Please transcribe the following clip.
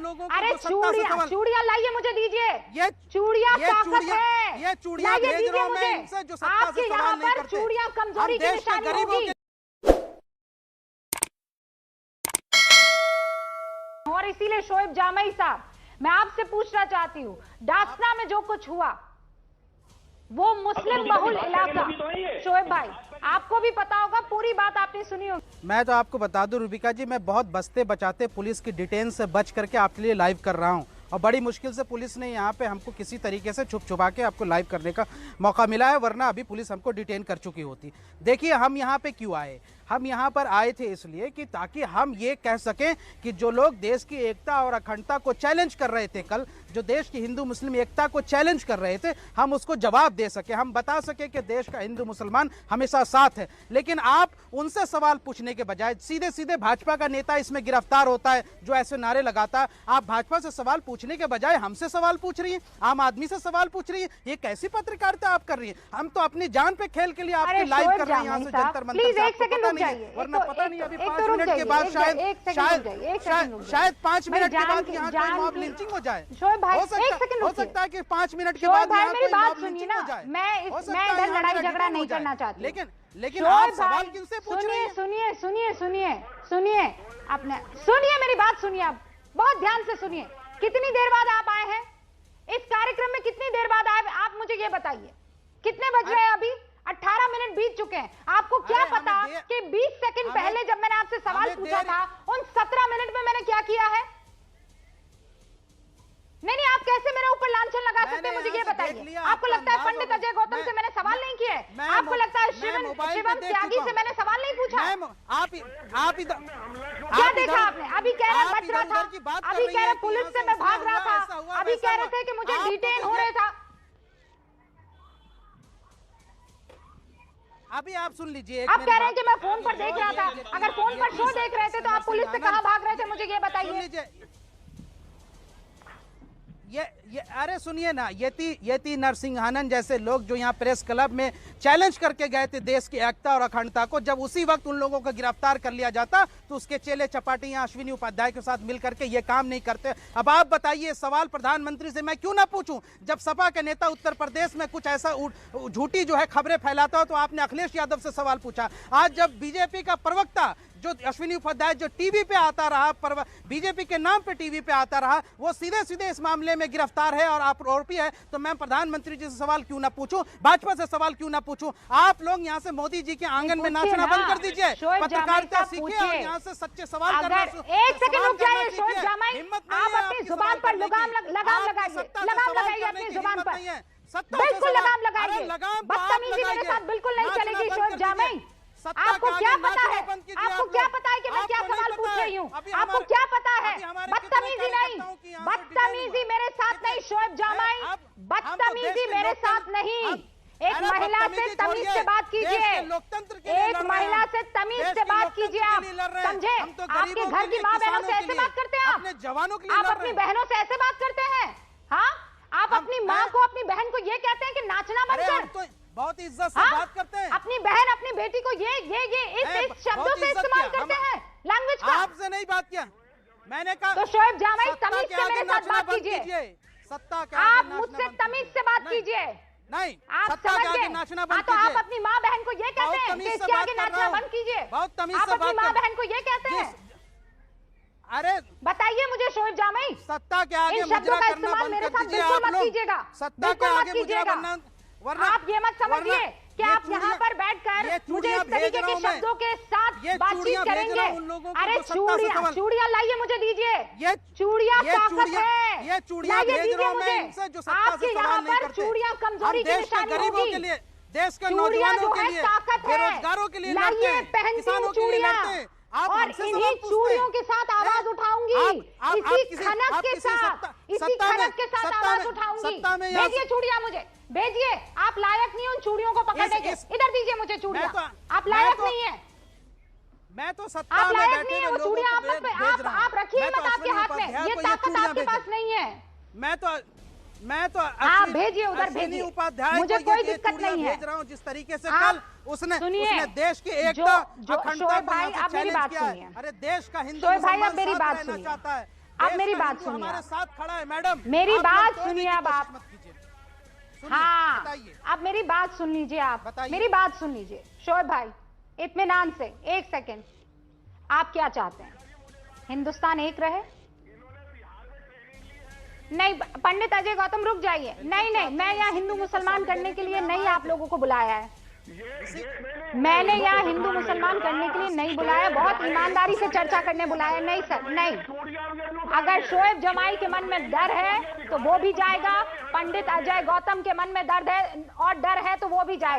लोगों को अरे जो सत्ता से सवाल। चूड़ियां लाइए मुझे दीजिए, ये चूड़ियां ताकत है, ये चूड़ियां भेज रहा हूं मैं इनसे जो सत्ता से सवाल नहीं करते। चूड़ियां कमजोरी की निशानी होगी। और इसीलिए शोएब जामई साहब, मैं आपसे पूछना चाहती हूँ, डासना में जो कुछ हुआ वो मुस्लिम बहुल इलाका, शोएब भाई आपको भी पता होगा, पूरी बात आपने सुनी होगी। मैं तो आपको बता दूं रूबिका जी, मैं बहुत बचते बचाते पुलिस की डिटेन से बच करके आपके लिए लाइव कर रहा हूं, और बड़ी मुश्किल से पुलिस ने यहाँ पे हमको किसी तरीके से छुप छुपा के आपको लाइव करने का मौका मिला है, वरना अभी पुलिस हमको डिटेन कर चुकी होती। देखिए हम यहाँ पे क्यों आए, हम यहाँ पर आए थे इसलिए कि ताकि हम ये कह सकें कि जो लोग देश की एकता और अखंडता को चैलेंज कर रहे थे, कल जो देश की हिंदू मुस्लिम एकता को चैलेंज कर रहे थे, हम उसको जवाब दे सके, हम बता सके कि देश का हिंदू मुसलमान हमेशा साथ है। लेकिन आप उनसे सवाल पूछने के बजाय सीधे सीधे भाजपा का नेता इसमें गिरफ्तार होता है जो ऐसे नारे लगाता है, आप भाजपा से सवाल पूछने के बजाय हमसे सवाल पूछ रही है, आम आदमी से सवाल पूछ रही है। ये कैसी पत्रकारिता आप कर रही है? हम तो अपनी जान पे खेल के लिए आपके लाइव कर रहे हैं यहाँ से जंतर मंतर से, आपको पता नहीं है, वरना पता नहीं अभी 5 मिनट के बाद शायद 5 मिनट के बाद यहाँ कोई मॉब लिंचिंग हो जाए। हो सकता है कि 5 मिनट के बाद यहाँ कोई मॉब लिंचिंग हो जाए। मैं इधर लड़ाई झगड़ा नहीं करना चाहती, लेकिन आप सवाल किनसे पूछ रहे हैं? सुनिए आपने, सुनिए मेरी बात, सुनिए आप बहुत ध्यान से सुनिए। कितनी देर बाद आप आए हैं इस कार्यक्रम में, कितनी देर बाद आए आप मुझे ये बताइए, कितने बज रहे हैं अभी? 18 मिनट बीत चुके हैं। आपको क्या पता कि 20 सेकंड पहले जब मैंने आपसे सवाल पूछा था, उन 17 मिनट में मैंने क्या किया है? नहीं, आप कैसे मेरे ऊपर लांछन लगा सकते हैं, मुझे ये बताइए। आपको लगता है पंडित अजय गौतम से मैंने सवाल नहीं किया है? आपको लगता है शिवम त्यागी से मैंने सवाल नहीं पूछा? आप क्या देखा आपने? अभी कह रहे बच रहा था, अभी कह रहे पुलिस से मैं भाग रहा था, अभी कह रहे थे कि मुझे डिटेन हो रहा था। अभी आप सुन लीजिए, आप कह रहे हैं कि मैं फोन पर देख रहा था। अगर फोन पर शो देख रहे थे तो आप पुलिस से कहां भाग रहे थे, मुझे ये बताइए। ये अरे सुनिए ना, यति नरसिंहानन जैसे लोग जो यहाँ प्रेस क्लब में चैलेंज करके गए थे देश की एकता और अखंडता को, जब उसी वक्त उन लोगों को गिरफ्तार कर लिया जाता तो उसके चेले चपाटी यहाँ अश्विनी उपाध्याय के साथ मिलकर के ये काम नहीं करते। अब आप बताइए, सवाल प्रधानमंत्री से मैं क्यों ना पूछूं? जब सपा के नेता उत्तर प्रदेश में कुछ ऐसा झूठी जो है खबरें फैलाता हो तो आपने अखिलेश यादव से सवाल पूछा। आज जब बीजेपी का प्रवक्ता जो अश्विनी उपाध्याय जो टीवी पे आता रहा, बीजेपी के नाम पे टीवी पे आता रहा, वो सीधे सीधे इस मामले में गिरफ्तार है और आरोपी है, तो मैं प्रधानमंत्री जी से सवाल क्यों ना पूछूं, भाजपा से सवाल क्यों ना पूछूं? आप लोग यहाँ से मोदी जी के आंगन में नाचना बंद कर दीजिए, पत्रकारिता सीखिए और यहाँ से सच्चे सवाल करना। एक सेकंड रुक जाइए शोएब जामई, आप अपनी जुबान पर लगाम लगाइए, अपनी जुबान पर बिल्कुल लगाम लगाइए। बदतमीजी मेरे साथ बिल्कुल नहीं चलेगी शोएब जामई। आपको क्या पता है, आपको क्या पता है कि मैं क्या सवाल पूछ रही हूँ? आपको क्या पता है? बदतमीजी नहीं, बदतमीजी मेरे साथ नहीं शोएब जामई, बदतमीजी मेरे साथ नहीं। एक महिला से तमीज से बात कीजिए, एक महिला से तमीज से बात कीजिए। आप समझे? आपके घर की माँ बहनों से ऐसे बात करते हैं आप अपनी बहनों से ऐसे बात करते हैं? हाँ, आप अपनी माँ को, अपनी बहन को ये कहते हैं कि नाचना बंद कर? बहुत इज्जत से बात करते हैं। अपनी बहन अपनी बेटी को ये इस शब्दों से इस्तेमाल करते हैं, लैंग्वेज का। आपसे नहीं बात किया मैंने, कहा तो शोएब जामई तमीज से मेरे साथ बात कीजिए। सत्ता के आप मुझसे तमीज से बात कीजिए। नहीं, आप समझ गए? नाचना बंद तो आप अपनी माँ बहन को ये कहते हैं कि इसके आगे नाचना बंद कीजिए? बहुत तमीज आप से अपनी माँ बहन को ये कहते हैं? अरे बताइए मुझे शोएब जामई, सत्ता के आगे शब्दों का इस्तेमाल मेरे साथ बिल्कुल मत कीजिएगा, सत्ता के आगे कीजिएगा। आप ये मत समझिए कि आप यहाँ पर बैठकर मुझे इस तरीके के शब्दों के साथ बातचीत करेंगे। अरे चूड़ियां लाइए मुझे दीजिए, चूड़ियां ताकत है, ये चूड़ियां भेज रहा हूं मैं इनसे जो सत्ता से सवाल नहीं करते। चूड़ियां कमजोरी की निशानी होगी, के लिए, देश के नौजवानों के लिए, बेरोजगारों के लिए लड़ते हैं, किसानों के लिए लड़ते हैं। और इन्हीं चूड़ियों के साथ आवाज उठाऊंगी, इसी खनक के साथ आवाज उठाऊंगी। भेजिए चूड़ियां मुझे, भेजिए। आप लायक नहीं हो उन चूड़ियों को पकड़ने के, इधर दीजिए मुझे चूड़ियां। आप लायक नहीं है, मैं तो सत्ता में बैठे हुए लोगों को भेज रहा हूं। आप रखिए मत आपके हाथ में, ये ताकत आपके पास नहीं है। मैं तो आप भेजिए, उधर भेजिए, मुझे कोई दिक्कत नहीं है। भेज रहा हूं जिस तरीके से कल उसने देश की एकता अखंडता को चैलेंज किया है। अरे देश का हिंदू मुसलमान साथ रहना चाहता है। आप मेरी बात सुनिए, हमारे साथ खड़ा है मैडम, मेरी बात सुनिए। अब आप सुनिए, हाँ, बताइए। आप मेरी बात सुन लीजिए, आप बताइए। मेरी बात सुन लीजिए शोएब भाई, इत्मीनान से। एक सेकंड, आप क्या चाहते हैं? हिंदुस्तान एक रहे? नहीं पंडित अजय गौतम, रुक जाइए। नहीं नहीं, मैं यहाँ हिंदू मुसलमान करने के लिए नहीं आप लोगों को बुलाया है। मैंने यहाँ हिंदू मुसलमान करने के लिए नहीं बुलाया, बहुत ईमानदारी से चर्चा करने बुलाया। नहीं सर, नहीं। अगर शोएब जमाई के मन में डर है तो वो भी जाएगा, पंडित अजय गौतम के मन में दर्द है और डर है तो वो भी जाएगा।